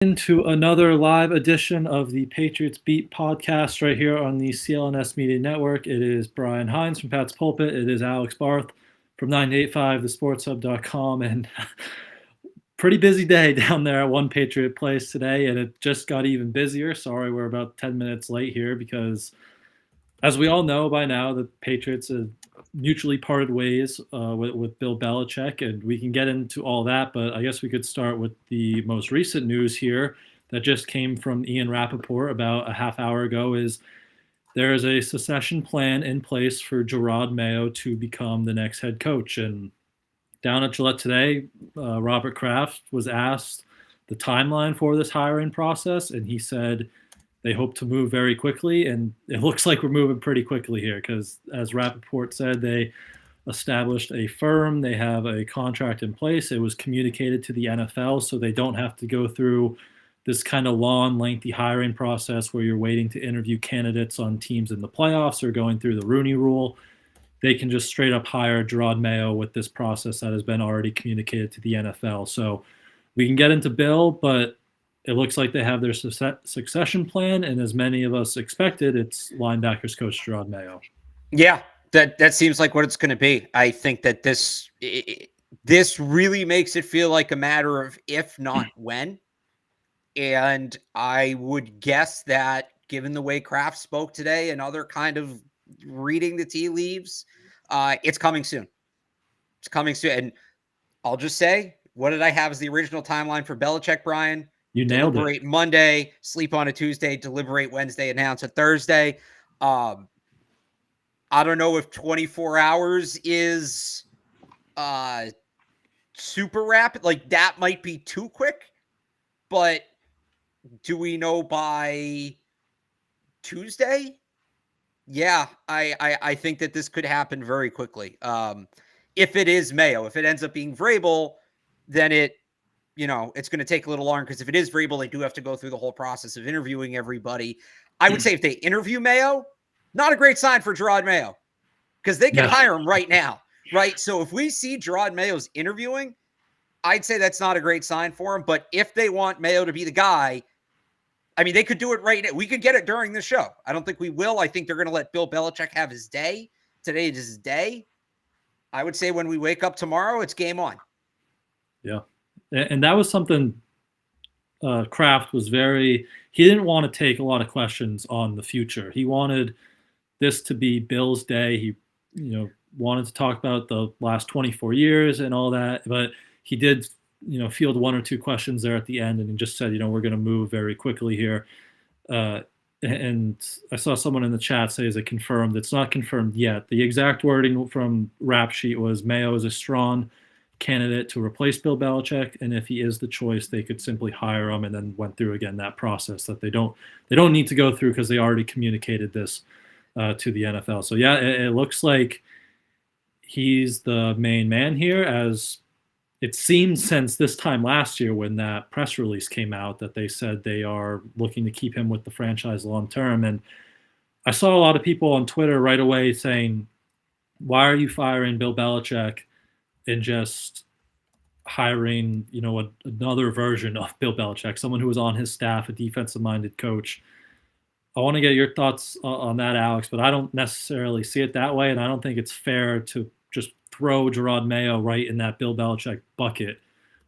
Into another live edition of the Patriots Beat Podcast right here on the CLNS Media Network. It is Brian Hines from Pat's Pulpit. It is Alex Barth from 985thesportshub.com. And pretty busy day down there at One Patriot Place today, and it just got even busier. Sorry, we're about 10 minutes late here because, as we all know by now, the Patriots have mutually parted ways with Bill Belichick, and we can get into all that, but I guess we could start with the most recent news here that just came from Ian Rappaport about a half hour ago. Is there is a succession plan in place for Jerod Mayo to become the next head coach. And down at Gillette today, Robert Kraft was asked the timeline for this hiring process, and he said they hope to move very quickly, and it looks like we're moving pretty quickly here because, as Rappaport said, they established a firm. They have a contract in place. It was communicated to the NFL, so they don't have to go through this kind of long, lengthy hiring process where you're waiting to interview candidates on teams in the playoffs or going through the Rooney Rule. They can just straight up hire Jerod Mayo with this process that has been already communicated to the NFL. So we can get into Bill, but it looks like they have their succession plan, and as many of us expected, it's linebackers coach Jerod Mayo. Yeah, that seems like what it's going to be. I think that this really makes it feel like a matter of if, not when. And I would guess that, given the way Kraft spoke today and other kind of reading the tea leaves, it's coming soon. It's coming soon. And I'll just say, what did I have as the original timeline for Belichick, Brian? You nailed deliberate it. Monday, sleep on a Tuesday, deliberate Wednesday, announce a Thursday. I don't know if 24 hours is super rapid. Like, that might be too quick. But do we know by Tuesday? Yeah, I think that this could happen very quickly. If it is Mayo, if it ends up being Vrabel, then it's going to take a little longer, because if it is Vrabel, they do have to go through the whole process of interviewing everybody. I would say if they interview Mayo, not a great sign for Jerod Mayo, because they can hire him right now, right? So if we see Jerod Mayo's interviewing, I'd say that's not a great sign for him. But if they want Mayo to be the guy, I mean, they could do it right now. We could get it during the show. I don't think we will. I think they're going to let Bill Belichick have his day. Today is his day. I would say when we wake up tomorrow, it's game on. Yeah. And that was something Kraft was he didn't want to take a lot of questions on the future. He wanted this to be Bill's day. He, wanted to talk about the last 24 years and all that, but he did, field one or two questions there at the end, and he just said, we're going to move very quickly here. And I saw someone in the chat say, is it confirmed? It's not confirmed yet. The exact wording from Rap Sheet was Mayo is a strong candidate to replace Bill Belichick, and if he is the choice, they could simply hire him, and then went through again that process that they don't need to go through because they already communicated this to the NFL. So yeah, it looks like he's the main man here, as it seems since this time last year when that press release came out that they said they are looking to keep him with the franchise long term. And I saw a lot of people on Twitter right away saying, why are you firing Bill Belichick and just hiring, another version of Bill Belichick, someone who was on his staff, a defensive-minded coach? I want to get your thoughts on that, Alex, but I don't necessarily see it that way, and I don't think it's fair to just throw Jerod Mayo right in that Bill Belichick bucket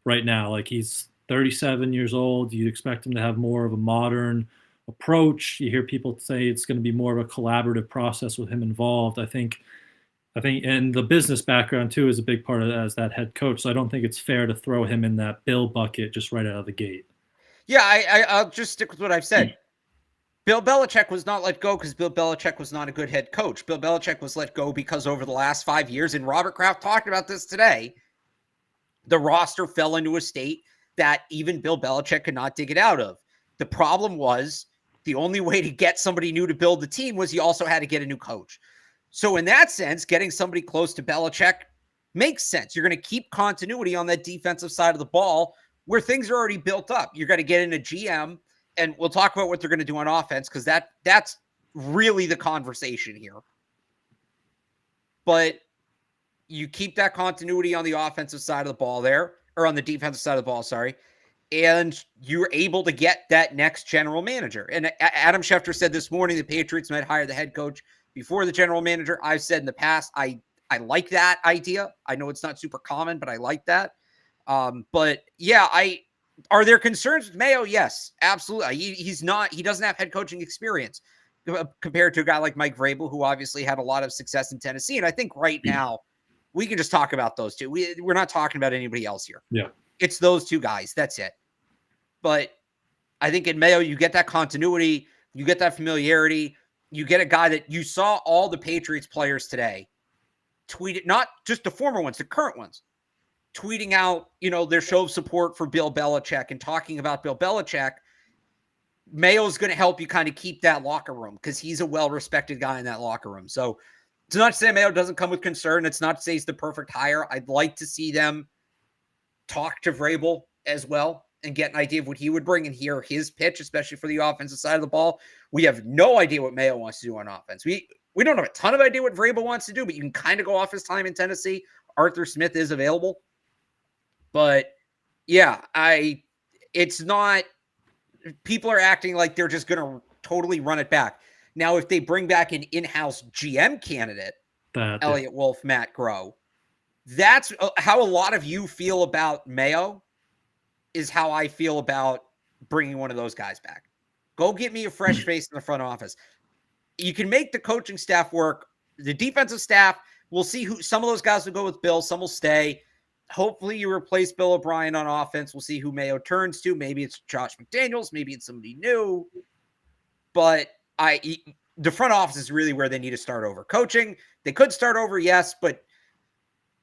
right now. Like, he's 37 years old. You'd expect him to have more of a modern approach. You hear people say it's going to be more of a collaborative process with him involved. I think, and the business background too is a big part of that as that head coach. So I don't think it's fair to throw him in that Bill bucket just right out of the gate. Yeah, I'll just stick with what I've said. Bill Belichick was not let go because Bill Belichick was not a good head coach. Bill Belichick was let go because over the last 5 years, and Robert Kraft talked about this today, the roster fell into a state that even Bill Belichick could not dig it out of. The problem was the only way to get somebody new to build the team was you also had to get a new coach. So in that sense, getting somebody close to Belichick makes sense. You're going to keep continuity on that defensive side of the ball where things are already built up. You're going to get in a GM, and we'll talk about what they're going to do on offense, because that's really the conversation here. But you keep that continuity on the offensive side of the ball there, or on the defensive side of the ball, sorry. and you're able to get that next general manager. And Adam Schefter said this morning the Patriots might hire the head coach before the general manager. I've said in the past, I like that idea. I know it's not super common, but I like that. But yeah, are there concerns with Mayo? Yes, absolutely. He doesn't have head coaching experience compared to a guy like Mike Vrabel, who obviously had a lot of success in Tennessee. And I think right now we can just talk about those two. We're not talking about anybody else here. Yeah. It's those two guys. That's it. But I think in Mayo, you get that continuity, you get that familiarity, you get a guy that you saw all the Patriots players today tweet it, not just the former ones, the current ones, tweeting out, their show of support for Bill Belichick and talking about Bill Belichick. Mayo's going to help you kind of keep that locker room because he's a well-respected guy in that locker room. So it's not to say Mayo doesn't come with concern. It's not to say he's the perfect hire. I'd like to see them talk to Vrabel as well and get an idea of what he would bring and hear his pitch, especially for the offensive side of the ball. We have no idea what Mayo wants to do on offense. We don't have a ton of idea what Vrabel wants to do, but you can kind of go off his time in Tennessee. Arthur Smith is available. But yeah, it's not, people are acting like they're just going to totally run it back. Now, if they bring back an in-house GM candidate, Elliott Wolf, Matt Groh, that's how a lot of you feel about Mayo is how I feel about bringing one of those guys back. Go get me a fresh face in the front office. You can make the coaching staff work. The defensive staff, we'll see who some of those guys will go with Bill. Some will stay. Hopefully you replace Bill O'Brien on offense. We'll see who Mayo turns to. Maybe it's Josh McDaniels. Maybe it's somebody new. But the front office is really where they need to start over. Coaching, they could start over, yes, but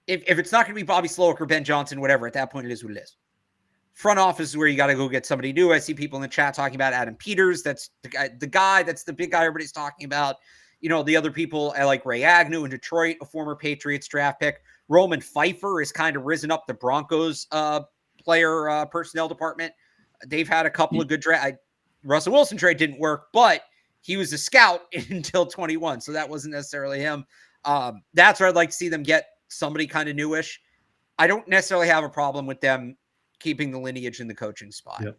if it's not going to be Bobby Slowick or Ben Johnson, whatever, at that point it is what it is. Front office is where you got to go get somebody new. I see people in the chat talking about Adam Peters. That's the guy. That's the big guy everybody's talking about. The other people, I like Ray Agnew in Detroit, a former Patriots draft pick. Roman Pfeiffer has kind of risen up the Broncos player personnel department. They've had a couple of good draft. Russell Wilson trade didn't work, but he was a scout until 21, so that wasn't necessarily him. That's where I'd like to see them get somebody kind of newish. I don't necessarily have a problem with them keeping the lineage in the coaching spot. Yep.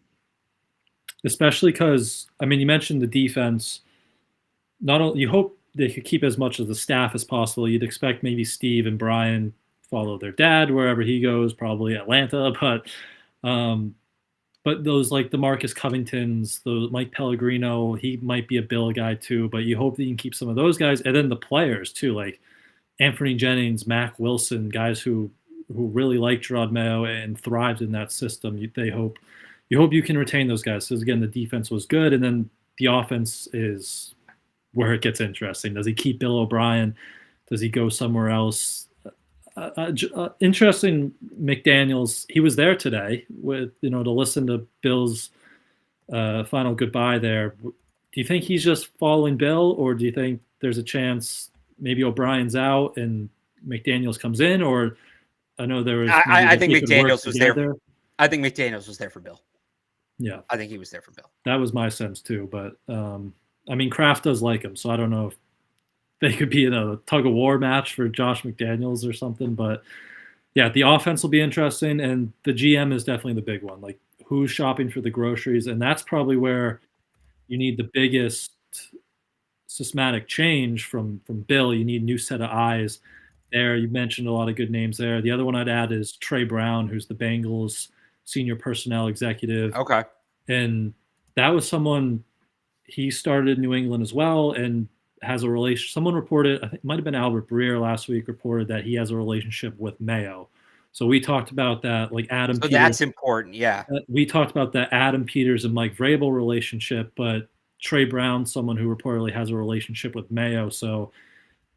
Especially because, you mentioned the defense. Not only you hope they could keep as much of the staff as possible. You'd expect maybe Steve and Brian follow their dad wherever he goes, probably Atlanta. But those like the Marcus Covingtons, the Mike Pellegrino, he might be a Bill guy too. But you hope that you can keep some of those guys, and then the players too, like Anthony Jennings, Mac Wilson, guys who really like Jerod Mayo and thrived in that system. You hope you can retain those guys. So again, the defense was good, and then the offense is where it gets interesting. Does he keep Bill O'Brien? Does he go somewhere else? Interesting, McDaniels. He was there today with to listen to Bill's final goodbye there. Do you think he's just following Bill, or do you think there's a chance maybe O'Brien's out and McDaniels comes in? Or I know there was. I think McDaniels was there. I think McDaniels was there for Bill. Yeah, I think he was there for Bill. That was my sense too. But Kraft does like him, so I don't know if they could be in a tug of war match for Josh McDaniels or something. But yeah, the offense will be interesting, and the GM is definitely the big one. Like who's shopping for the groceries, and that's probably where you need the biggest systematic change from Bill. You need a new set of eyes. There, you mentioned a lot of good names there. The other one I'd add is Trey Brown, who's the Bengals senior personnel executive. Okay. And that was someone, he started in New England as well and has a relation. Someone reported, I think it might have been Albert Breer last week, reported that he has a relationship with Mayo. So we talked about that, like Adam So Peters. that's important, yeah. We talked about the Adam Peters and Mike Vrabel relationship, but Trey Brown, someone who reportedly has a relationship with Mayo. So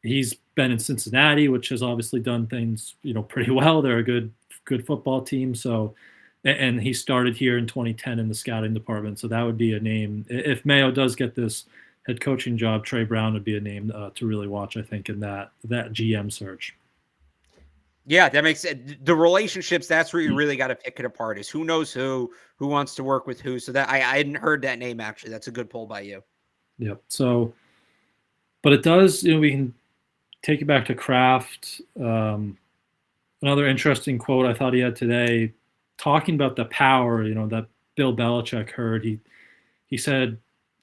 he's been in Cincinnati, which has obviously done things, pretty well. They're a good football team. So, and he started here in 2010 in the scouting department. So that would be a name. If Mayo does get this head coaching job, Trey Brown would be a name to really watch, I think, in that GM search. Yeah, that makes it. The relationships, that's where you really got to pick it apart, is who knows who wants to work with who. So that I hadn't heard that name, actually. That's a good pull by you. Yep. So, but it does, we can take it back to Kraft. Another interesting quote I thought he had today, talking about the power, that Bill Belichick heard. He said,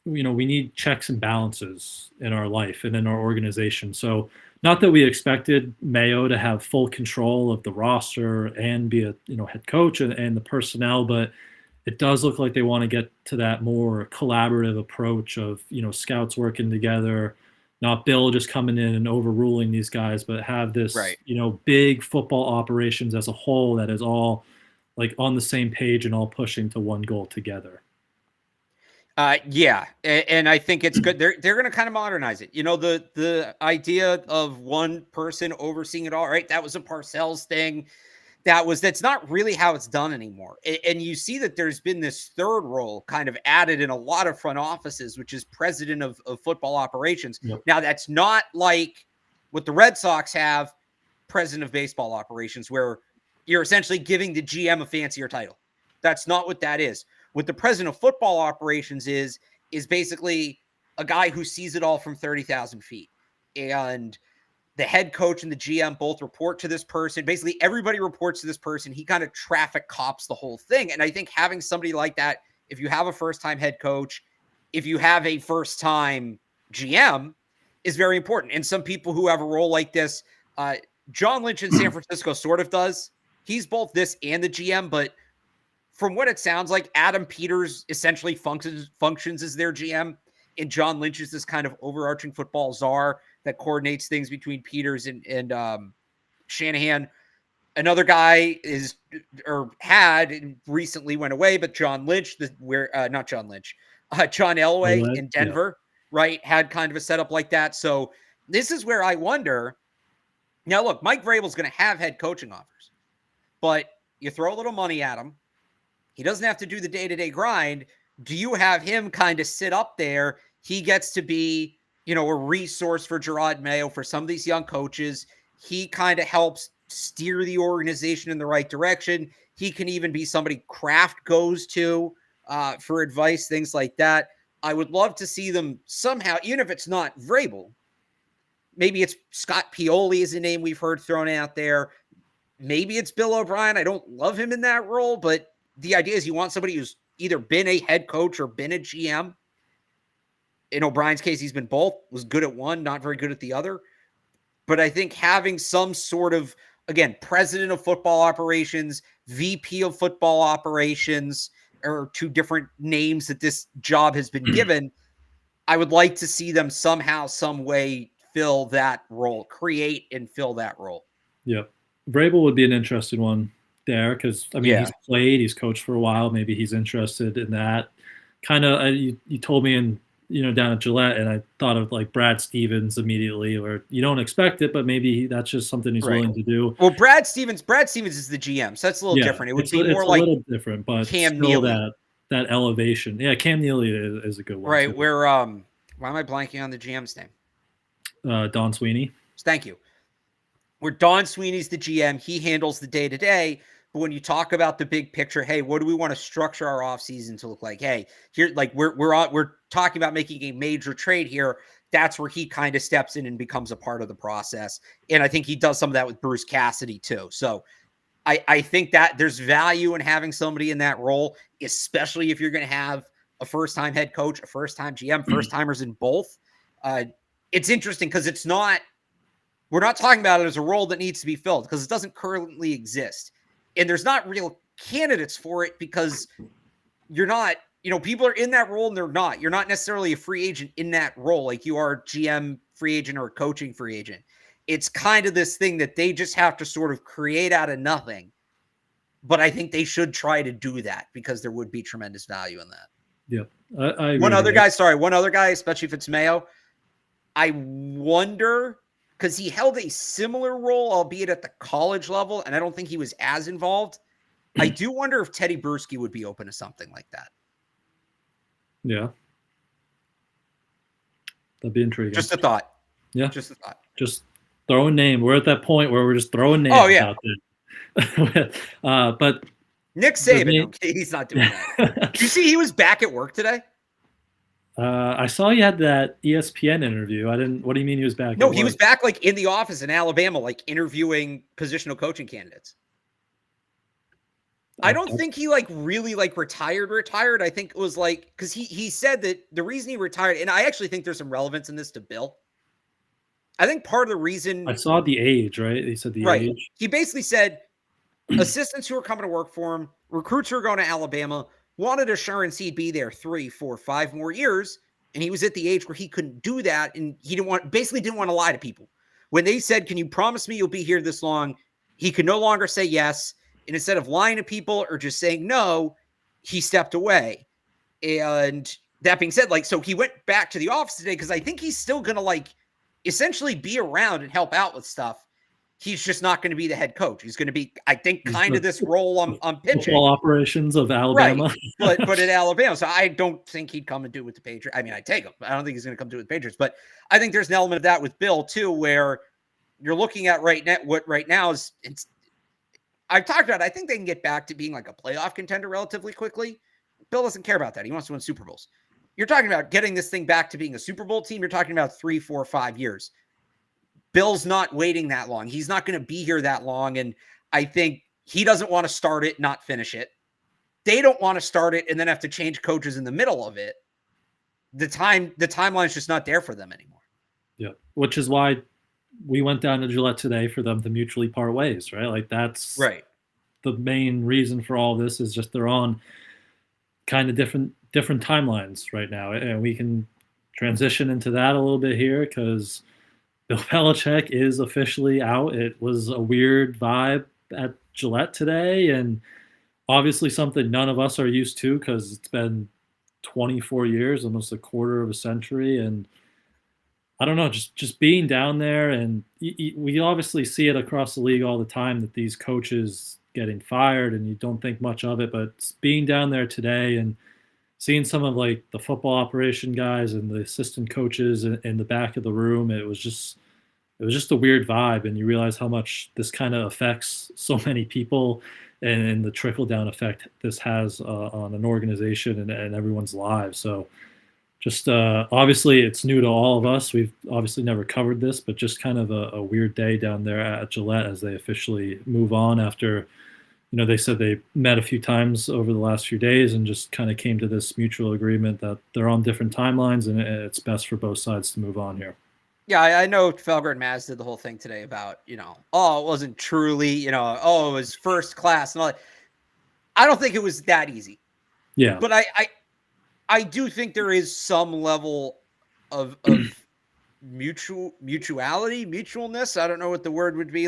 we need checks and balances in our life and in our organization. So not that we expected Mayo to have full control of the roster and be a head coach and the personnel, but it does look like they want to get to that more collaborative approach of scouts working together, not Bill just coming in and overruling these guys, but have this Right. Big football operations as a whole that is all like on the same page and all pushing to one goal together. Yeah, and I think it's good. They're going to kind of modernize it. The idea of one person overseeing it all, right? That was a Parcells thing. That's not really how it's done anymore. And you see that there's been this third role kind of added in a lot of front offices, which is president of football operations. Yep. Now, that's not like what the Red Sox have, president of baseball operations, where you're essentially giving the GM a fancier title. That's not what that is. What the president of football operations is basically a guy who sees it all from 30,000 feet. And the head coach and the GM both report to this person. Basically, everybody reports to this person. He kind of traffic cops the whole thing. And I think having somebody like that, if you have a first-time head coach, if you have a first-time GM, is very important. And some people who have a role like this, John Lynch in San Francisco sort of does. He's both this and the GM, but from what it sounds like, Adam Peters essentially functions as their GM, and John Lynch is this kind of overarching football czar that coordinates things between Peters and Shanahan. Another guy had recently went away, but John Lynch, John Elway in Denver, right, had kind of a setup like that. So this is where I wonder. Now, look, Mike Vrabel's going to have head coaching offers, but you throw a little money at him. He doesn't have to do the day-to-day grind. Do you have him kind of sit up there? He gets to be, a resource for Jerod Mayo, for some of these young coaches. He kind of helps steer the organization in the right direction. He can even be somebody Kraft goes to for advice, things like that. I would love to see them somehow, even if it's not Vrabel. Maybe it's Scott Pioli is a name we've heard thrown out there. Maybe it's Bill O'Brien. I don't love him in that role, but the idea is you want somebody who's either been a head coach or been a GM. In O'Brien's case, he's been both, was good at one, not very good at the other. But I think having some sort of, again, president of football operations, VP of football operations, or two different names that this job has been given, I would like to see them somehow, some way fill that role, create and fill that role. Yep. Vrabel would be an interesting one there because, he's played, he's coached for a while. Maybe he's interested in that. Kind of, you told me down at Gillette, and I thought of like Brad Stevens immediately, where you don't expect it, but maybe that's just something he's willing to do. Well, Brad Stevens is the GM, so that's a little different. It would be more like a little different, but Cam still Neely. that elevation. Yeah, Cam Neely is a good one. Right, too. where why am I blanking on the GM's name? Don Sweeney. Thank you. Where Don Sweeney's the GM, he handles the day-to-day. But when you talk about the big picture, hey, what do we want to structure our offseason to look like? Hey, here, like we're talking about making a major trade here. That's where he kind of steps in and becomes a part of the process. And I think he does some of that with Bruce Cassidy too. So I think that there's value in having somebody in that role, especially if you're going to have a first-time head coach, a first-time GM, first-timers in both. It's interesting because we're not talking about it as a role that needs to be filled because it doesn't currently exist. And there's not real candidates for it because you're not, people are in that role and they're not. You're not necessarily a free agent in that role like you are GM free agent or a coaching free agent. It's kind of this thing that they just have to sort of create out of nothing. But I think they should try to do that because there would be tremendous value in that. Yep. I agree. One other guy, especially if it's Mayo, I wonder, because he held a similar role, albeit at the college level, and I don't think he was as involved. I do wonder if Teddy Bruschi would be open to something like that. Yeah. That'd be intriguing. Just a thought. Yeah. Just a thought. Just throwing names. We're at that point where we're just throwing names out there. But Nick Saban, he's not doing that. Did you see he was back at work today? I saw you had that ESPN interview. What do you mean he was back? No, he was back like in the office in Alabama, like interviewing positional coaching candidates. I don't think he really retired. I think it was because he said that the reason he retired, and I actually think there's some relevance in this to Bill. I think part of the reason I saw the age, right? He said the age. He basically said assistants who are coming to work for him, recruits who are going to Alabama, wanted assurance he'd be there 3, 4, 5 more years. And he was at the age where he couldn't do that. And he didn't want to lie to people. When they said, can you promise me you'll be here this long? He could no longer say yes. And instead of lying to people or just saying no, he stepped away. And that being said, so he went back to the office today because I think he's still going to essentially be around and help out with stuff. He's just not going to be the head coach. He's going to be, I think, kind of this role on pitching. Football operations of Alabama. Right. But at Alabama. So I don't think he'd come and do it with the Patriots. I mean, I'd take him. I don't think he's going to come do it with the Patriots. But I think there's an element of that with Bill, too, where you're looking at right now is I've talked about, I think they can get back to being a playoff contender relatively quickly. Bill doesn't care about that. He wants to win Super Bowls. You're talking about getting this thing back to being a Super Bowl team. You're talking about 3, 4, 5 years. Bill's not waiting that long. He's not going to be here that long. And I think he doesn't want to start it, not finish it. They don't want to start it and then have to change coaches in the middle of it. The timeline is just not there for them anymore. Yeah. Which is why we went down to Gillette today for them to mutually part ways, right? That's right. The main reason for all this is just they're on kind of different timelines right now. And we can transition into that a little bit here because Bill Belichick is officially out. It was a weird vibe at Gillette today, and obviously something none of us are used to because it's been 24 years, almost a quarter of a century. And I don't know, just being down there, and we obviously see it across the league all the time that these coaches getting fired and you don't think much of it, but being down there today and seeing some of the football operation guys and the assistant coaches in the back of the room, it was just a weird vibe. And you realize how much this kind of affects so many people and the trickle down effect this has on an organization and everyone's lives. So just obviously it's new to all of us. We've obviously never covered this, but just kind of a weird day down there at Gillette as they officially move on after, they said they met a few times over the last few days and just kind of came to this mutual agreement that they're on different timelines and it's best for both sides to move on here. Yeah, I know Felger and Maz did the whole thing today about, it wasn't truly, it was first class and all that. I don't think it was that easy. Yeah. But I do think there is some level of mutualness. I don't know what the word would be.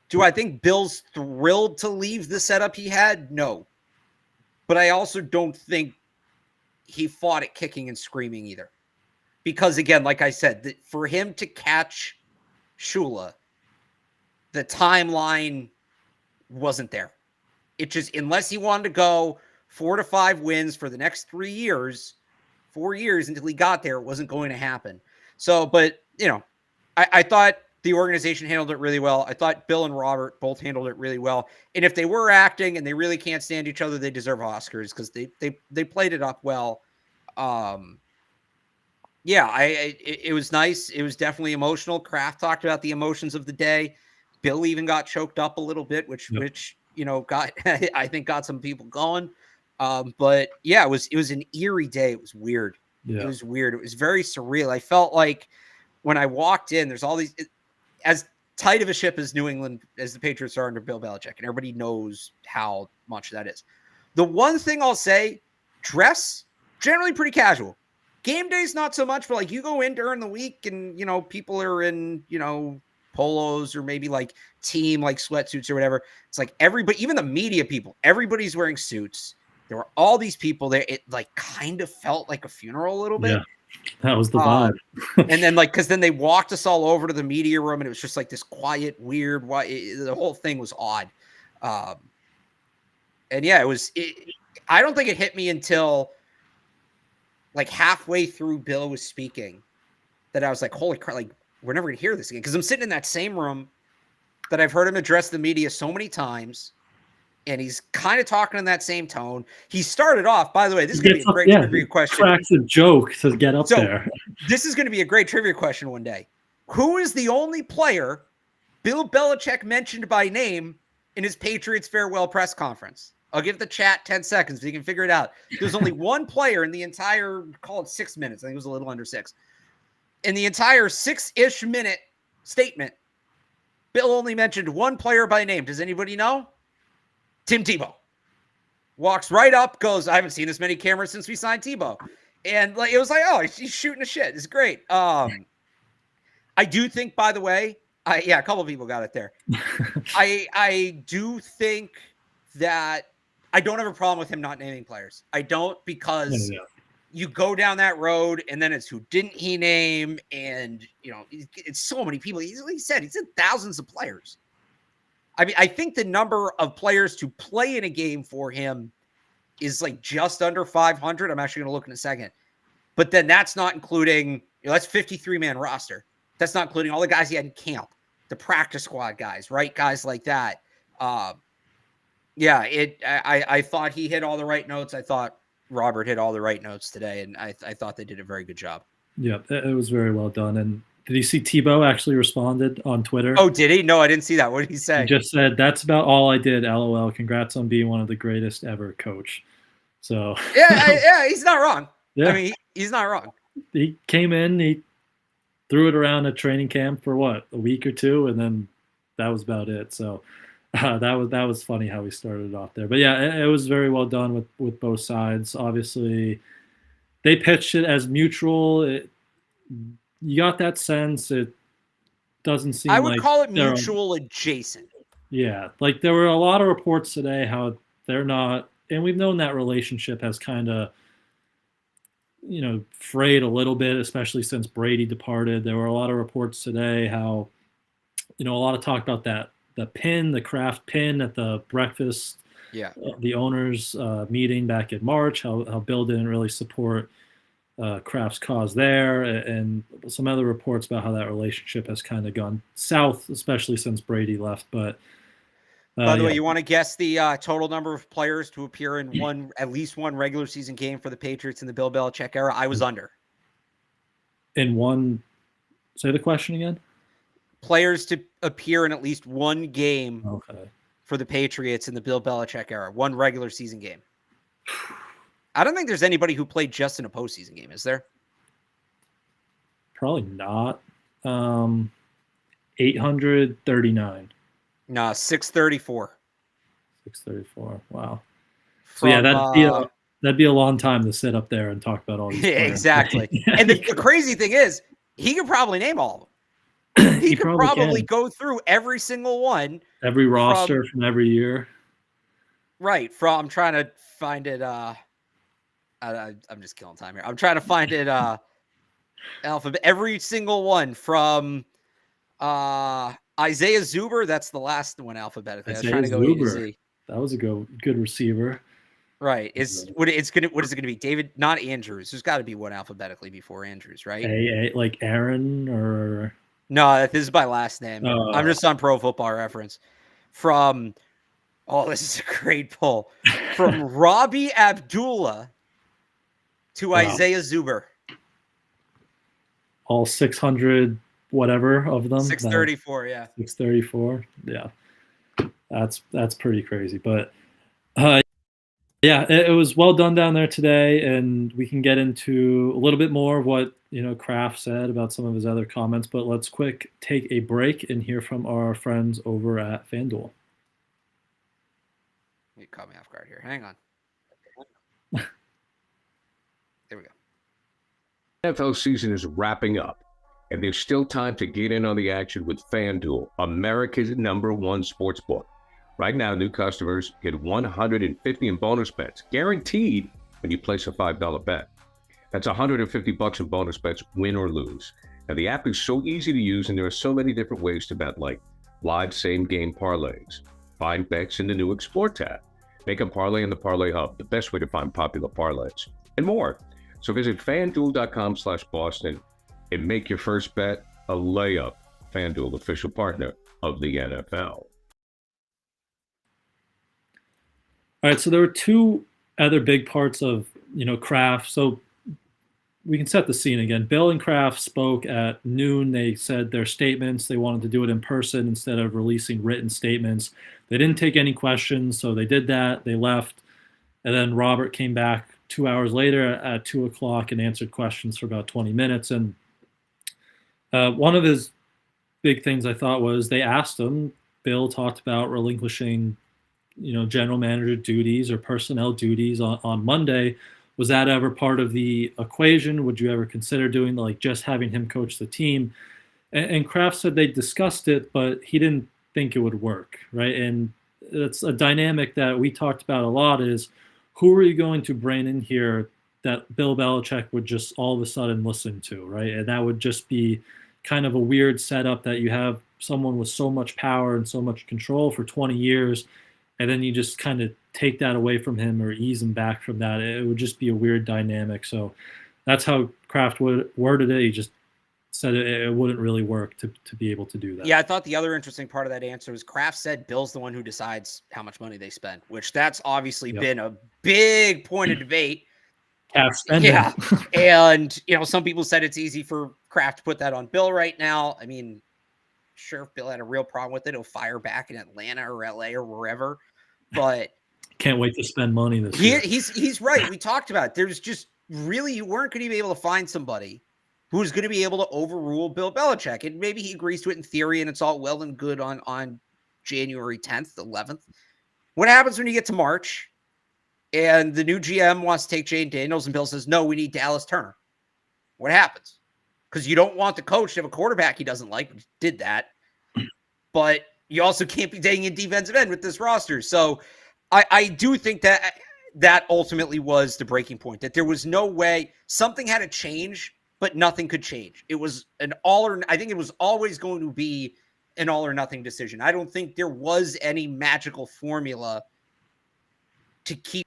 Do I think Bill's thrilled to leave the setup he had? No. But I also don't think he fought it kicking and screaming either. Because again, like I said, for him to catch Shula, the timeline wasn't there. It just, unless he wanted to go 4 to 5 wins for the next 4 years until he got there, it wasn't going to happen. So, but I thought the organization handled it really well. I thought Bill and Robert both handled it really well. And if they were acting and they really can't stand each other, they deserve Oscars because they played it up well. It was nice. It was definitely emotional. Kraft talked about the emotions of the day. Bill even got choked up a little bit, which got I think got some people going. But yeah, it was an eerie day. It was weird. Yeah. It was weird. It was very surreal. I felt like when I walked in, there's all these as tight of a ship as New England as the Patriots are under Bill Belichick, and everybody knows how much that is. The one thing I'll say, dress generally pretty casual. Game days not so much, but you go in during the week and people are in polos or maybe team sweatsuits or whatever. It's everybody, even the media people, everybody's wearing suits. There were all these people there. It kind of felt like a funeral a little bit. Yeah, that was the vibe. And then because then they walked us all over to the media room and it was just this quiet, weird. The whole thing was odd. And yeah, I don't think it hit me until halfway through Bill was speaking that I was holy crap, we're never gonna hear this again. Because I'm sitting in that same room that I've heard him address the media so many times, and he's kind of talking in that same tone. He started off, by the way, this is gonna be a great trivia question. Cracks a joke to get up there. This is gonna be a great trivia question one day. Who is the only player Bill Belichick mentioned by name in his Patriots farewell press conference. I'll give the chat 10 seconds so you can figure it out. There's only one player in the entire, call it 6 minutes. I think it was a little under 6. In the entire 6-ish minute statement, Bill only mentioned one player by name. Does anybody know? Tim Tebow. Walks right up, goes, I haven't seen this many cameras since we signed Tebow. And like it was like, oh, he's shooting a shit. It's great. I do think, by the way, a couple of people got it there. I do think that I don't have a problem with him not naming players. I don't, because you go down that road and then it's who didn't he name, and it's so many people. He said thousands of players. I mean, I think the number of players to play in a game for him is like just under 500. I'm actually going to look in a second. But then that's not including, that's 53-man roster. That's not including all the guys he had in camp, the practice squad guys, right? Guys like that. I thought he hit all the right notes. I thought Robert hit all the right notes today, and I thought they did a very good job. Yeah, it was very well done. And did you see Tebow actually responded on Twitter? Oh, did he? No, I didn't see that. What did he say? He just said, "That's about all I did. LOL. Congrats on being one of the greatest ever, coach." So yeah, he's not wrong. Yeah. I mean, he's not wrong. He came in, he threw it around at training camp for a week or two, and then that was about it. So that was funny how he started off there. But yeah, it was very well done with both sides. Obviously, they pitched it as mutual. You got that sense. It doesn't seem. I would call it mutual adjacent. Yeah, like there were a lot of reports today how they're not, and we've known that relationship has kind of, frayed a little bit, especially since Brady departed. There were a lot of reports today how, a lot of talk about the Kraft pin at the breakfast, the owners meeting back in March, how Bill didn't really support Kraft's cause there, and some other reports about how that relationship has kind of gone south, especially since Brady left. But by the way, you want to guess the total number of players to appear in at least one regular season game for the Patriots in the Bill Belichick era? I was under. In one, say the question again. Players to appear in at least one game for the Patriots in the Bill Belichick era, one regular season game. I don't think there's anybody who played just in a postseason game, is there? Probably not. 839. No, 634. 634. Wow. So that'd be a long time to sit up there and talk about all these players. Exactly. And the crazy thing is, he could probably name all of them. He could probably go through every single one. Every roster from every year. Right. I'm trying to find it. I'm just killing time here. I'm trying to find it. Alphabet. Every single one from Isaiah Zuber. That's the last one alphabetically. I was trying to go A to Z. That was a good receiver. Right. What is it going to be? David, not Andrews. There's got to be one alphabetically before Andrews, right? Like Aaron or. No, this is my last name. I'm just on Pro Football Reference. This is a great pull. From Robbie Abdullah to Isaiah Zuber. All 600 whatever of them. 634, yeah. 634, yeah. That's pretty crazy. But it was well done down there today, and we can get into a little bit more of what Kraft said about some of his other comments. But let's take a break and hear from our friends over at FanDuel. You caught me off guard here. Hang on. There we go. NFL season is wrapping up, and there's still time to get in on the action with FanDuel, America's #1 sportsbook. Right now, new customers get $150 in bonus bets, guaranteed when you place a $5 bet. That's $150 in bonus bets, win or lose. Now, the app is so easy to use, and there are so many different ways to bet, like live same-game parlays, find bets in the new Explore tab, make a parlay in the Parlay Hub, the best way to find popular parlays, and more. So visit FanDuel.com/Boston and make your first bet a layup. FanDuel, official partner of the NFL. All right, so there were two other big parts of Kraft. So we can set the scene again. Bill and Kraft spoke at noon. They said their statements. They wanted to do it in person instead of releasing written statements. They didn't take any questions, so they did that. They left. And then Robert came back 2 hours later at 2 o'clock and answered questions for about 20 minutes. And one of his big things I thought was they asked him, Bill talked about relinquishing, general manager duties or personnel duties on Monday. Was that ever part of the equation? Would you ever consider doing just having him coach the team? And Kraft said they discussed it, but he didn't think it would work, right? And it's a dynamic that we talked about a lot is who are you going to bring in here that Bill Belichick would just all of a sudden listen to, right? And that would just be kind of a weird setup that you have someone with so much power and so much control for 20 years, and then you just kind of take that away from him or ease him back from that. It would just be a weird dynamic. So that's how Kraft worded it. He just said it wouldn't really work to be able to do that. Yeah, I thought the other interesting part of that answer was Kraft said Bill's the one who decides how much money they spend, which that's obviously been a big point of debate. Cap spending. Yeah. And, some people said it's easy for Kraft to put that on Bill right now. I mean, sure, if Bill had a real problem with it, he'll fire back in Atlanta or LA or wherever. But can't wait to spend money this year. He's right. We talked about it. There's just really, you weren't going to be able to find somebody who's going to be able to overrule Bill Belichick. And maybe he agrees to it in theory, and it's all well and good on January 10th, 11th. What happens when you get to March and the new GM wants to take Jane Daniels and Bill says, no, we need Dallas Turner? What happens? Because you don't want the coach to have a quarterback he doesn't like, which did that. But you also can't be taking a defensive end with this roster. So I do think that ultimately was the breaking point, that there was no way something had to change, but nothing could change. It was I think it was always going to be an all or nothing decision. I don't think there was any magical formula to keep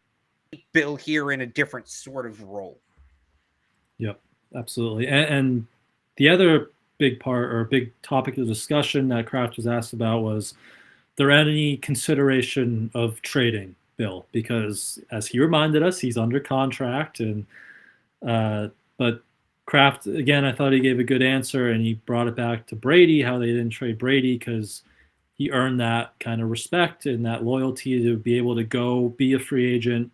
Bill here in a different sort of role. Yep, absolutely. And the other big part or big topic of discussion that Kraft was asked about was there any consideration of trading Bill? Because as he reminded us, he's under contract. And but Kraft, again, I thought he gave a good answer, and he brought it back to Brady, how they didn't trade Brady because he earned that kind of respect and that loyalty to be able to go be a free agent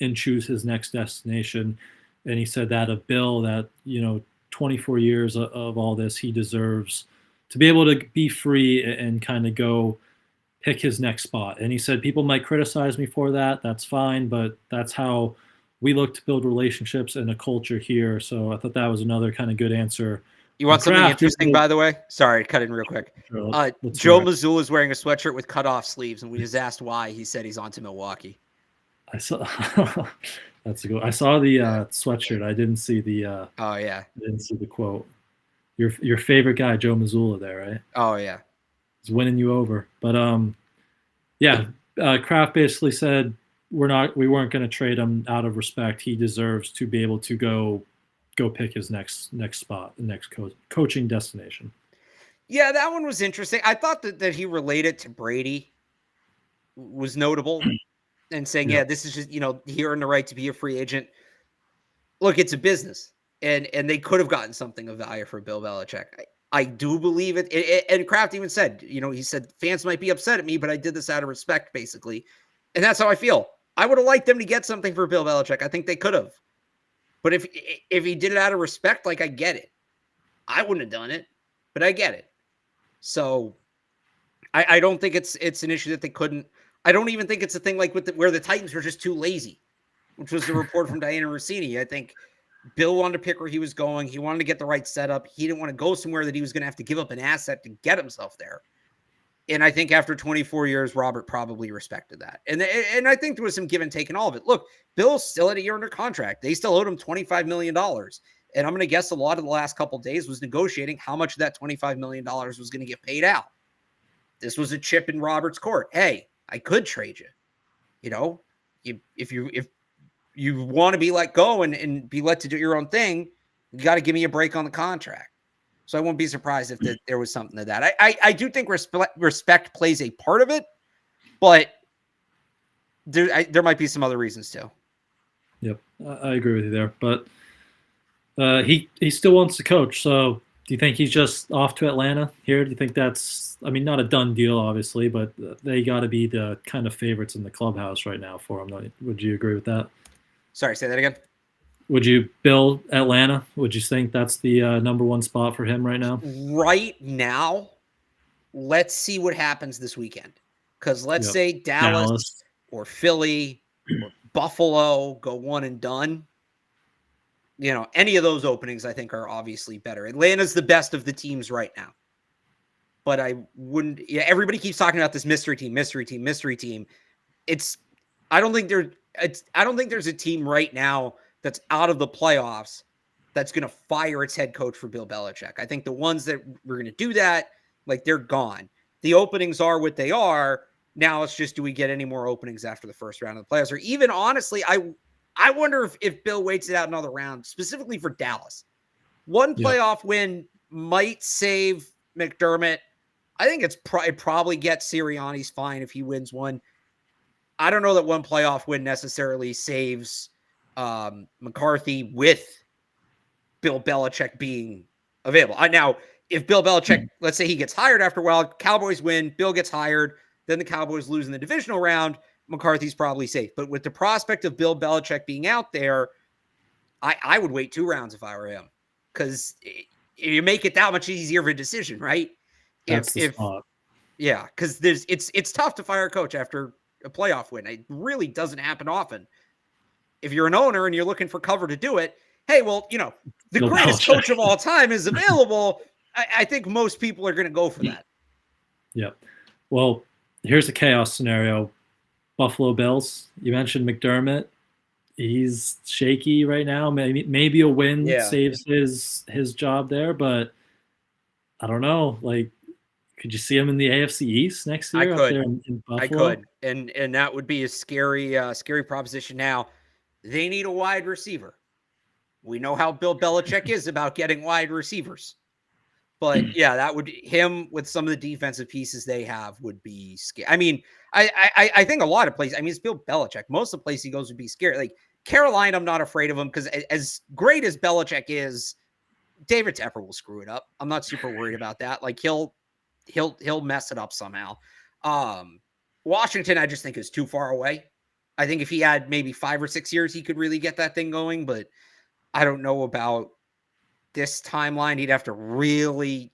and choose his next destination. And he said that of Bill, that 24 years of all this, he deserves to be able to be free and kind of go pick his next spot. And he said, people might criticize me for that. That's fine, but that's how we look to build relationships and a culture here. So I thought that was another kind of good answer. You want something interesting, by the way? Sorry, cut in real quick. Sure, Joe Mazzulla is wearing a sweatshirt with cutoff sleeves, and we just asked why. He said he's on to Milwaukee. I saw that's a good. I saw the sweatshirt. I didn't see the. Oh yeah. I didn't see the quote. Your favorite guy, Joe Mazzulla, there, right? Oh yeah. He's winning you over, but Kraft basically said we weren't going to trade him out of respect. He deserves to be able to go pick his next spot, the next coaching destination. Yeah, that one was interesting. I thought that he related to Brady was notable. And saying, yeah, this is just, he earned the right to be a free agent. Look, it's a business. And they could have gotten something of value for Bill Belichick. I do believe it. And Kraft even said, he said, fans might be upset at me, but I did this out of respect, basically. And that's how I feel. I would have liked them to get something for Bill Belichick. I think they could have. But if he did it out of respect, I get it. I wouldn't have done it, but I get it. So I don't think it's an issue that they couldn't. I don't even think it's a thing like where the Titans were just too lazy, which was the report from Diana Rossini. I think Bill wanted to pick where he was going. He wanted to get the right setup. He didn't want to go somewhere that he was going to have to give up an asset to get himself there. And I think after 24 years, Robert probably respected that. And I think there was some give and take in all of it. Look, Bill's still at a year under contract. They still owed him $25 million. And I'm going to guess a lot of the last couple of days was negotiating how much of that $25 million was going to get paid out. This was a chip in Robert's court. Hey, I could trade you. If you want to be let go and be let to do your own thing, you got to give me a break on the contract. So I won't be surprised if there was something to that. I do think respect plays a part of it, but there might be some other reasons too. Yep, I agree with you there. But He still wants to coach. So do you think he's just off to Atlanta here? Do you think that's, I mean, not a done deal, obviously, but they got to be the kind of favorites in the clubhouse right now for him? Would you agree with that? Sorry, say that again. Would you build Atlanta? Would you think that's the number one spot for him right now? Right now, let's see what happens this weekend. Because let's say Dallas or Philly or Buffalo go one and done. You know, any of those openings I think are obviously better. Atlanta's the best of the teams right now. But I wouldn't, everybody keeps talking about this mystery team. I don't think there's a team right now that's out of the playoffs that's going to fire its head coach for Bill Belichick. I think the ones that were going to do that, like, they're gone. The openings are what they are. Now it's just, do we get any more openings after the first round of the playoffs? Or even, honestly, I wonder if Bill waits it out another round, specifically for Dallas. One playoff win might save McDermott. I think it probably gets Sirianni's fine if he wins one. I don't know that one playoff win necessarily saves McCarthy with Bill Belichick being available. Now, if Bill Belichick, let's say he gets hired after a while, Cowboys win, Bill gets hired, then the Cowboys lose in the divisional round, McCarthy's probably safe. But with the prospect of Bill Belichick being out there, I would wait 2 rounds if I were him, because you make it that much easier of a decision, right? That's the spot. Yeah, because it's tough to fire a coach after a playoff win. It really doesn't happen often. If you're an owner and you're looking for cover to do it, hey, well, the greatest coach of all time is available. I think most people are going to go for that. Yeah. Well, here's a chaos scenario. Buffalo Bills. You mentioned McDermott. He's shaky right now. Maybe a win saves his job there, but I don't know. Like, could you see him in the AFC East next year? I could. Up there in Buffalo? I could, and that would be a scary proposition. Now, they need a wide receiver. We know how Bill Belichick is about getting wide receivers. But yeah, that would, him with some of the defensive pieces they have would be scary. I mean, I think a lot of places, I mean, it's Bill Belichick. Most of the places he goes would be scary. Like Carolina, I'm not afraid of him because as great as Belichick is, David Tepper will screw it up. I'm not super worried about that. Like he'll mess it up somehow. Washington, I just think is too far away. I think if he had maybe 5 or 6 years, he could really get that thing going, but I don't know about this timeline. He'd have to really,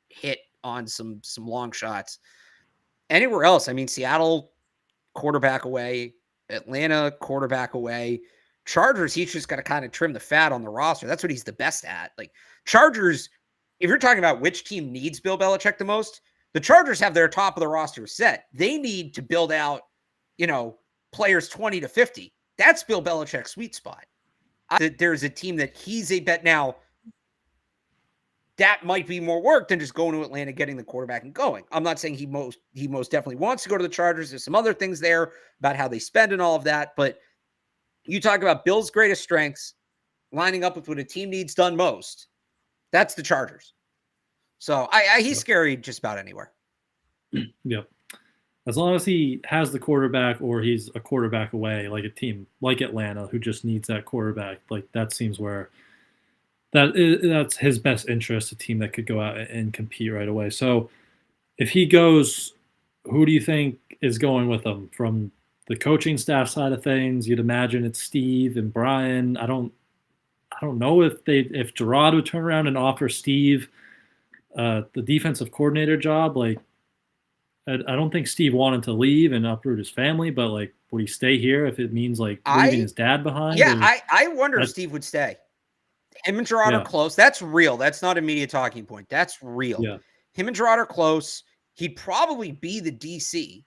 hit on some long shots. Anywhere else, I mean, Seattle, quarterback away. Atlanta, quarterback away. Chargers, he's just got to kind of trim the fat on the roster. That's what he's the best at. Like Chargers, if you're talking about which team needs Bill Belichick the most, the Chargers have their top of the roster set. They need to build out, players 20 to 50. That's Bill Belichick's sweet spot. There's a team that he's a bet now. That might be more work than just going to Atlanta, getting the quarterback and going. I'm not saying he most definitely wants to go to the Chargers. There's some other things there about how they spend and all of that. But you talk about Bill's greatest strengths lining up with what a team needs done most. That's the Chargers. So he's scary just about anywhere. Yep. As long as he has the quarterback or he's a quarterback away, like a team like Atlanta who just needs that quarterback, like that seems where that's his best interest, a team that could go out and compete right away. So if he goes, who do you think is going with him from the coaching staff side of things? You'd imagine it's Steve and Brian. I don't know if Jerod would turn around and offer Steve the defensive coordinator job. Like, I don't think Steve wanted to leave and uproot his family, but like, would he stay here if it means like leaving his dad behind? Yeah, I wonder if Steve would stay. Him and Jerod are close. That's real. That's not a media talking point. That's real. Yeah. Him and Jerod are close. He'd probably be the DC.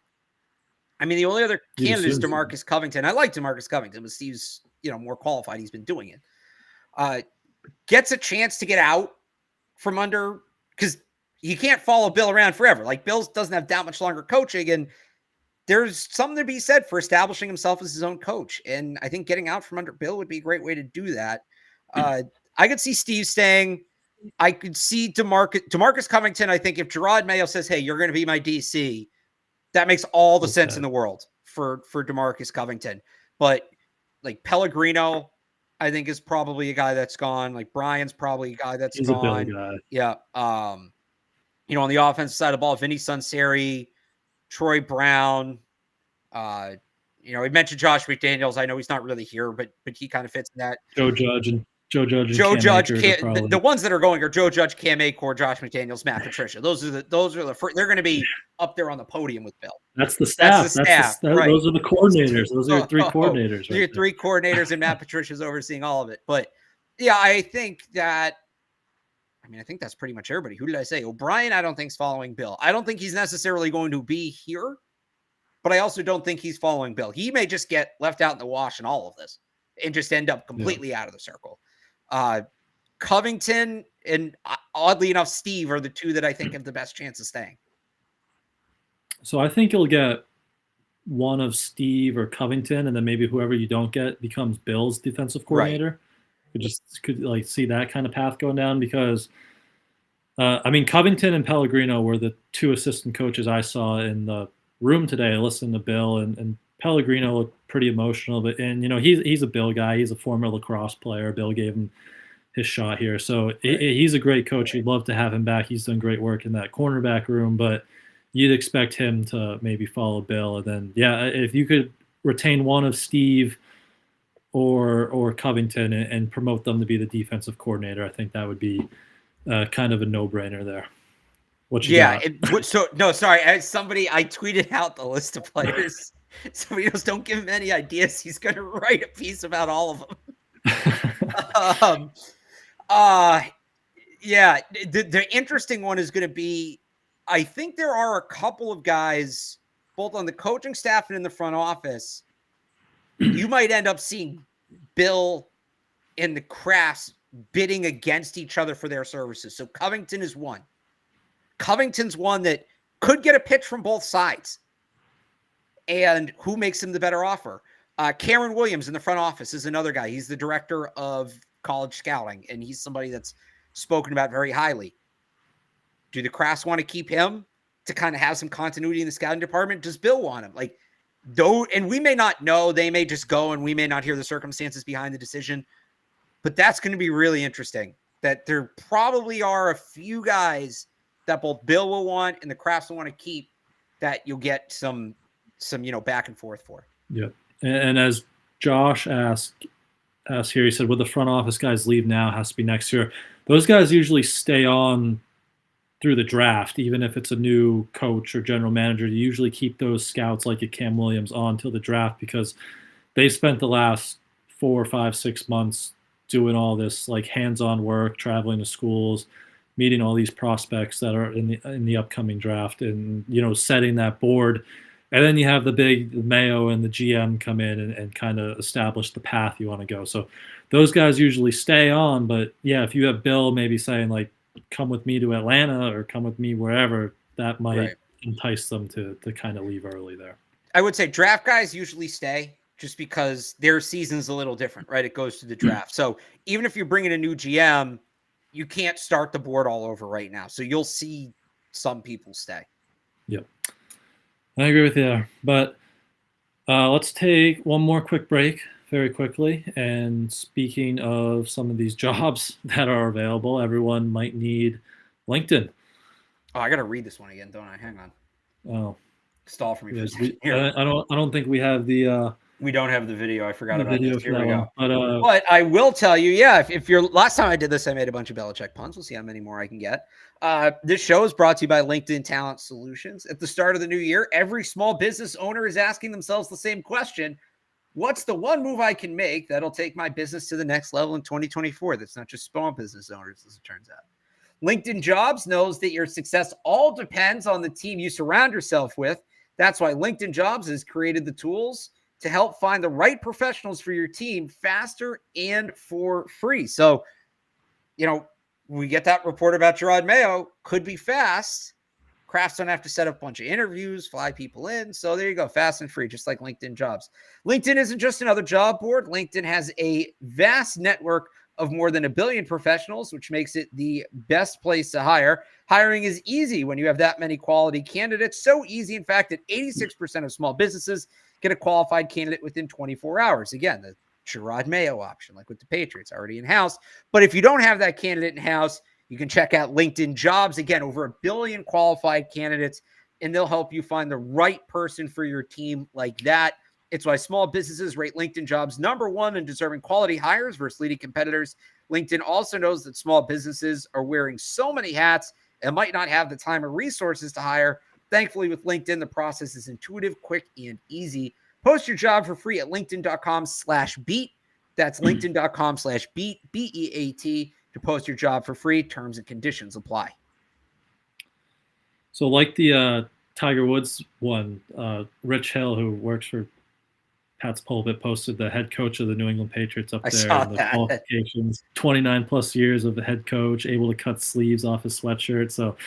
I mean, the only other candidate is DeMarcus Covington. I like DeMarcus Covington, but Steve's more qualified. He's been doing it. Gets a chance to get out from under, because you can't follow Bill around forever. Like Bill doesn't have that much longer coaching, and there's something to be said for establishing himself as his own coach. And I think getting out from under Bill would be a great way to do that. I could see Steve staying. I could see DeMarcus Covington. I think if Jerod Mayo says, "Hey, you're going to be my DC," that makes all the sense in the world for DeMarcus Covington. But like Pellegrino, I think, is probably a guy that's gone. Like Brian's probably a guy that's He's gone. a Bill guy. Yeah. On the offensive side of the ball, Vinny Sunseri, Troy Brown. We mentioned Josh McDaniels. I know he's not really here, but he kind of fits in that. Joe Judge and Joe Cam Judge. Akers The ones that are going are Joe Judge, Cam Akers, Josh McDaniels, Matt Patricia. Those are the first. They're going to be up there on the podium with Bill. That's the staff. Right. Those are the coordinators. Those are your three coordinators. Your three coordinators, and Matt Patricia's overseeing all of it. But yeah, I think that's pretty much everybody. Who did I say? O'Brien, I don't think is following Bill. I don't think he's necessarily going to be here, but I also don't think he's following Bill. He may just get left out in the wash in all of this and just end up completely out of the circle. Covington and oddly enough, Steve are the two that I think have the best chance of staying. So I think you'll get one of Steve or Covington, and then maybe whoever you don't get becomes Bill's defensive coordinator. Right. Could see that kind of path going down because, Covington and Pellegrino were the two assistant coaches I saw in the room today. I listened to Bill, and Pellegrino looked pretty emotional, but he's a Bill guy. He's a former lacrosse player. Bill gave him his shot here, so he's a great coach. You'd love to have him back. He's done great work in that cornerback room, but you'd expect him to maybe follow Bill. And then, if you could retain one of Steve or Covington and promote them to be the defensive coordinator, I think that would be kind of a no-brainer there. What you got? I tweeted out the list of players. Somebody else, don't give him any ideas. He's going to write a piece about all of them. The interesting one is going to be, I think there are a couple of guys, both on the coaching staff and in the front office, you might end up seeing Bill and the Krafts bidding against each other for their services. So Covington is one. Covington's one that could get a pitch from both sides. And who makes him the better offer? Cameron Williams in the front office is another guy. He's the director of college scouting, and he's somebody that's spoken about very highly. Do the Krafts want to keep him to kind of have some continuity in the scouting department? Does Bill want him? And we may not know. They may just go, and we may not hear the circumstances behind the decision. But that's going to be really interesting. That there probably are a few guys that both Bill will want and the Krafts will want to keep, that you'll get some back and forth for. Yeah. And as Josh asked here, he said, would the front office guys leave now? Has to be next year. Those guys usually stay on through the draft, even if it's a new coach or general manager. You usually keep those scouts like a Cam Williams on till the draft because they spent the last 4, 5, 6 months doing all this hands-on work, traveling to schools, meeting all these prospects that are in the upcoming draft, and setting that board. And then you have the Mayo and the GM come in and kind of establish the path you want to go. So those guys usually stay on. But if you have Bill maybe saying come with me to Atlanta or come with me wherever, that might entice them to kind of leave early there. I would say draft guys usually stay just because their season's a little different, right? It goes to the draft. So even if you're bringing a new GM, you can't start the board all over right now. So you'll see some people stay. Yep. I agree with you there. But let's take one more quick break very quickly. And speaking of some of these jobs that are available, everyone might need LinkedIn. Oh, I got to read this one again, don't I? Hang on. Oh. Stall for me. Yes, I don't think we have the we don't have the video. I forgot about this. Here we go. But I will tell you, if you're last time I did this, I made a bunch of Belichick puns. We'll see how many more I can get. This show is brought to you by LinkedIn Talent Solutions. At the start of the new year, every small business owner is asking themselves the same question. What's the one move I can make that'll take my business to the next level in 2024? That's not just small business owners, as it turns out. LinkedIn Jobs knows that your success all depends on the team you surround yourself with. That's why LinkedIn Jobs has created the tools to help find the right professionals for your team faster and for free. So, we get that report about Jerod Mayo, could be fast. Krafts don't have to set up a bunch of interviews, fly people in. So there you go, fast and free, just like LinkedIn Jobs. LinkedIn isn't just another job board. LinkedIn has a vast network of more than 1 billion professionals, which makes it the best place to hire. Hiring is easy when you have that many quality candidates. So easy, in fact, that 86% of small businesses get a qualified candidate within 24 hours. Again, the Jerod Mayo option, like with the Patriots, already in-house. But if you don't have that candidate in-house, you can check out LinkedIn Jobs. Again, over 1 billion qualified candidates, and they'll help you find the right person for your team like that. It's why small businesses rate LinkedIn Jobs #1 in deserving quality hires versus leading competitors. LinkedIn also knows that small businesses are wearing so many hats and might not have the time or resources to hire. Thankfully, with LinkedIn, the process is intuitive, quick, and easy. Post your job for free at linkedin.com/beat. That's linkedin.com/beat, BEAT, to post your job for free. Terms and conditions apply. So like the Tiger Woods one, Rich Hill, who works for Pat's Pulpit, posted the head coach of the New England Patriots up there in the qualifications. 29 plus years of the head coach, able to cut sleeves off his sweatshirt. So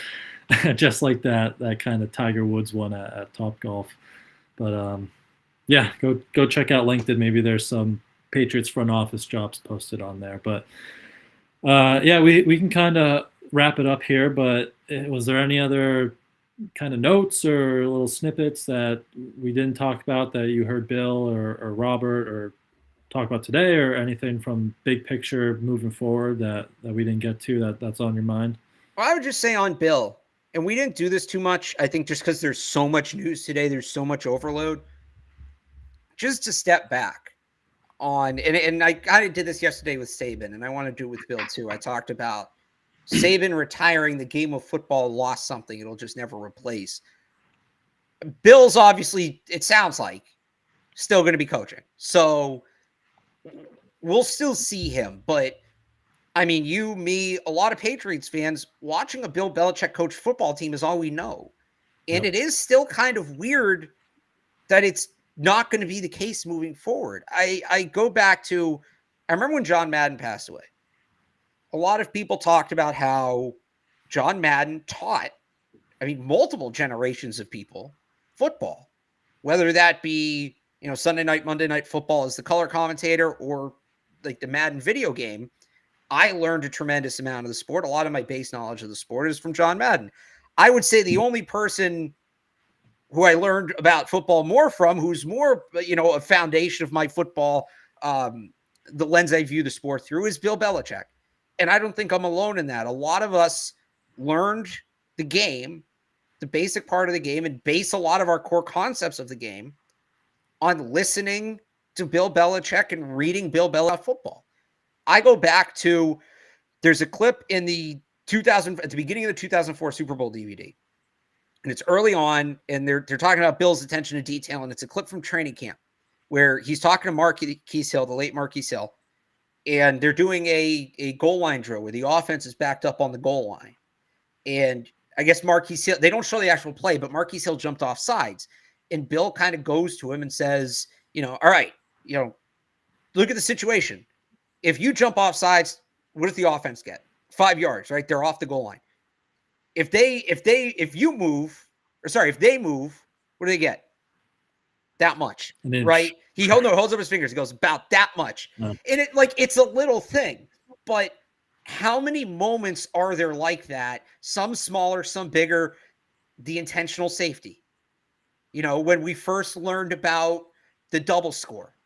just like that kind of Tiger Woods one at Topgolf. But yeah, go check out LinkedIn. Maybe there's some Patriots front office jobs posted on there. But yeah, we can kind of wrap it up here. But was there any other kind of notes or little snippets that we didn't talk about that you heard Bill or Robert or talk about today, or anything from big picture moving forward that we didn't get to that's on your mind? Well, I would just say on Bill, and we didn't do this too much, I think just because there's so much news today, there's so much overload, just to step back on, and I kind of did this yesterday with Saban, and I want to do it with Bill too. I talked about Saban retiring the game of football lost something it'll just never replace. Bill's obviously, it sounds like, still going to be coaching. So we'll still see him. But, I mean, you, me, a lot of Patriots fans, watching a Bill Belichick coach football team is all we know. And It is still kind of weird that it's not going to be the case moving forward. I go back to, I remember when John Madden passed away. A lot of people talked about how John Madden taught, multiple generations of people football, whether that be, Sunday night, Monday night football as the color commentator or like the Madden video game. I learned a tremendous amount of the sport. A lot of my base knowledge of the sport is from John Madden. I would say the only person who I learned about football more from, who's more, a foundation of my football, the lens I view the sport through, is Bill Belichick. And I don't think I'm alone in that. A lot of us learned the game, the basic part of the game, and base a lot of our core concepts of the game on listening to Bill Belichick and reading Bill Belichick football. I go back to, there's a clip in the at the beginning of the 2004 Super Bowl DVD. And it's early on, and they're talking about Bill's attention to detail, and it's a clip from training camp where he's talking to Marquise Hill, the late Marquise Hill. And they're doing a goal line drill where the offense is backed up on the goal line. And I guess Marquise Hill, they don't show the actual play, but Marquise Hill jumped off sides. And Bill kind of goes to him and says, all right, look at the situation. If you jump off sides, what does the offense get? 5 yards, right? They're off the goal line. If they move, what do they get? That much, right? He holds up his fingers. He goes, about that much. And it's a little thing, but how many moments are there like that? Some smaller, some bigger. The intentional safety. When we first learned about the double score,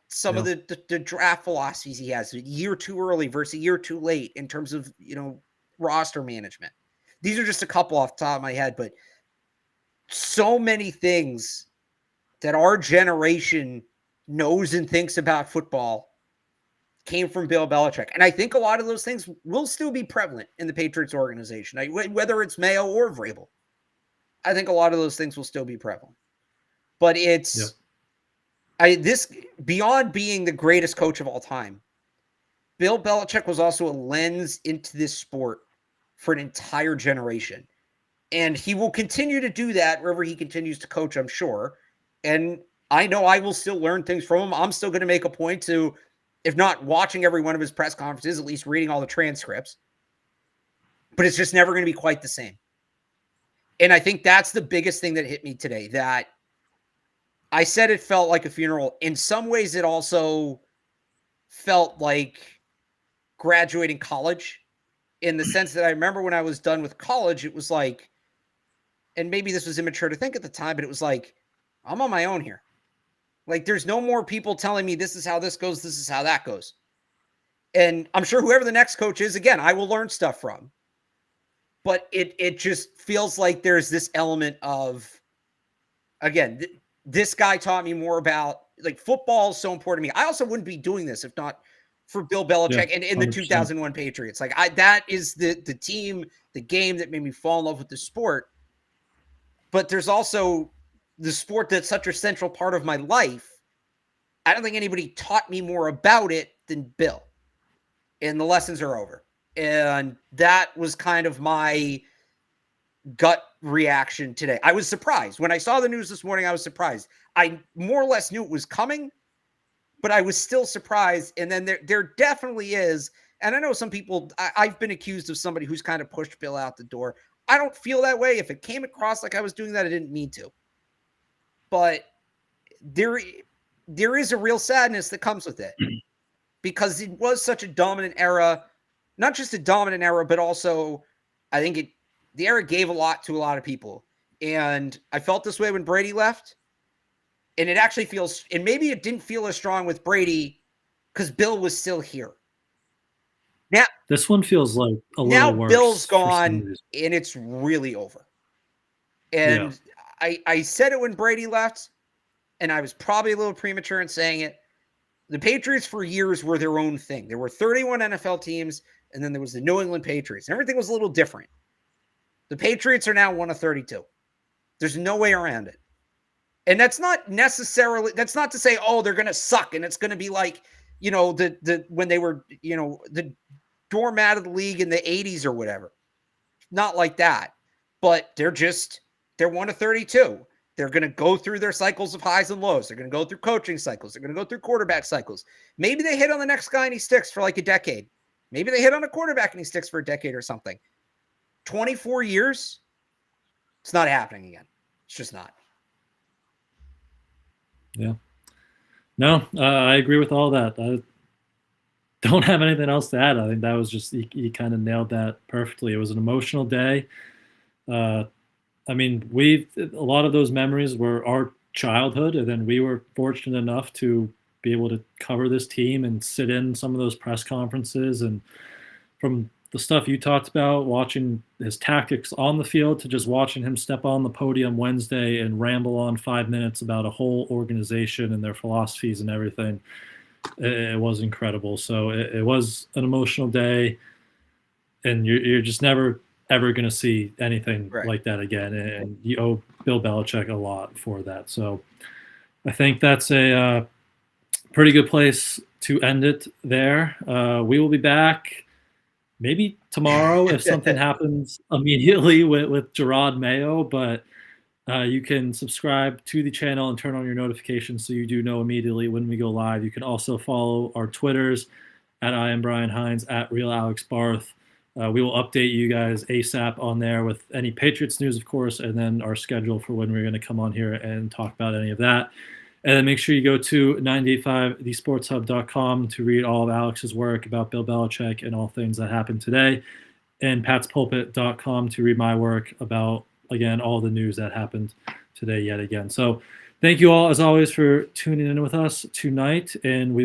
some of the draft philosophies he has, a year too early versus a year too late in terms of, roster management. These are just a couple off the top of my head, but so many things that our generation knows and thinks about football came from Bill Belichick. And I think a lot of those things will still be prevalent in the Patriots organization, whether it's Mayo or Vrabel. I think a lot of those things will still be prevalent. But it's this beyond being the greatest coach of all time, Bill Belichick was also a lens into this sport for an entire generation. And he will continue to do that wherever he continues to coach, I'm sure. And I know I will still learn things from him. I'm still going to make a point to, if not watching every one of his press conferences, at least reading all the transcripts. But it's just never going to be quite the same. And I think that's the biggest thing that hit me today, that I said it felt like a funeral. In some ways, it also felt like graduating college, in the sense that I remember when I was done with college, it was like, and maybe this was immature to think at the time, but it was like, I'm on my own here. Like, there's no more people telling me this is how this goes, this is how that goes. And I'm sure whoever the next coach is, again, I will learn stuff from. But it just feels like there's this element of, again, this guy taught me more about, like, football is so important to me. I also wouldn't be doing this if not for Bill Belichick and in the 2001 Patriots. Like, that is the team, the game that made me fall in love with the sport. But there's also the sport that's such a central part of my life. I don't think anybody taught me more about it than Bill. And the lessons are over. And that was kind of my gut reaction today. I was surprised. When I saw the news this morning, I was surprised. I more or less knew it was coming, but I was still surprised. And then there definitely is, and I know some people, I've been accused of somebody who's kind of pushed Bill out the door. I don't feel that way. If it came across like I was doing that, I didn't mean to. But there is a real sadness that comes with it, because it was such a dominant era. Not just a dominant era, but also I think the era gave a lot to a lot of people. And I felt this way when Brady left. And it actually feels, and maybe it didn't feel as strong with Brady because Bill was still here. Now, this one feels like a little worse. Now Bill's gone and it's really over. And I said it when Brady left, and I was probably a little premature in saying it. The Patriots for years were their own thing. There were 31 NFL teams, and then there was the New England Patriots. And everything was a little different. The Patriots are now one of 32. There's no way around it. And that's not necessarily, that's not to say, oh, they're going to suck and it's going to be like, you know, when they were, you know, the doormat of the league in the 80s or whatever. Not like that. But they're one of 32. They're going to go through their cycles of highs and lows. They're going to go through coaching cycles. They're going to go through quarterback cycles. Maybe they hit on the next guy and he sticks for like a decade. Maybe they hit on a quarterback and he sticks for a decade or something. 24 years, it's not happening again. It's just not. Yeah. No, I agree with all that. I don't have anything else to add. I think that was just, you kind of nailed that perfectly. It was an emotional day. I mean, a lot of those memories were our childhood, and then we were fortunate enough to be able to cover this team and sit in some of those press conferences. And from the stuff you talked about, watching his tactics on the field to just watching him step on the podium Wednesday and ramble on 5 minutes about a whole organization and their philosophies and everything, it was incredible. So it was an emotional day, and you're just never ever going to see anything like that again. And you owe Bill Belichick a lot for that. So I think that's a pretty good place to end it there. We will be back maybe tomorrow if something happens immediately with Jerod Mayo, but you can subscribe to the channel and turn on your notifications so you do know immediately when we go live. You can also follow our Twitters at I am Brian Hines, at Real Alex Barth. We will update you guys ASAP on there with any Patriots news, of course, and then our schedule for when we're going to come on here and talk about any of that. And then make sure you go to 985thesportshub.com to read all of Alex's work about Bill Belichick and all things that happened today, and patspulpit.com to read my work about, again, all the news that happened today yet again. So thank you all, as always, for tuning in with us tonight, and we will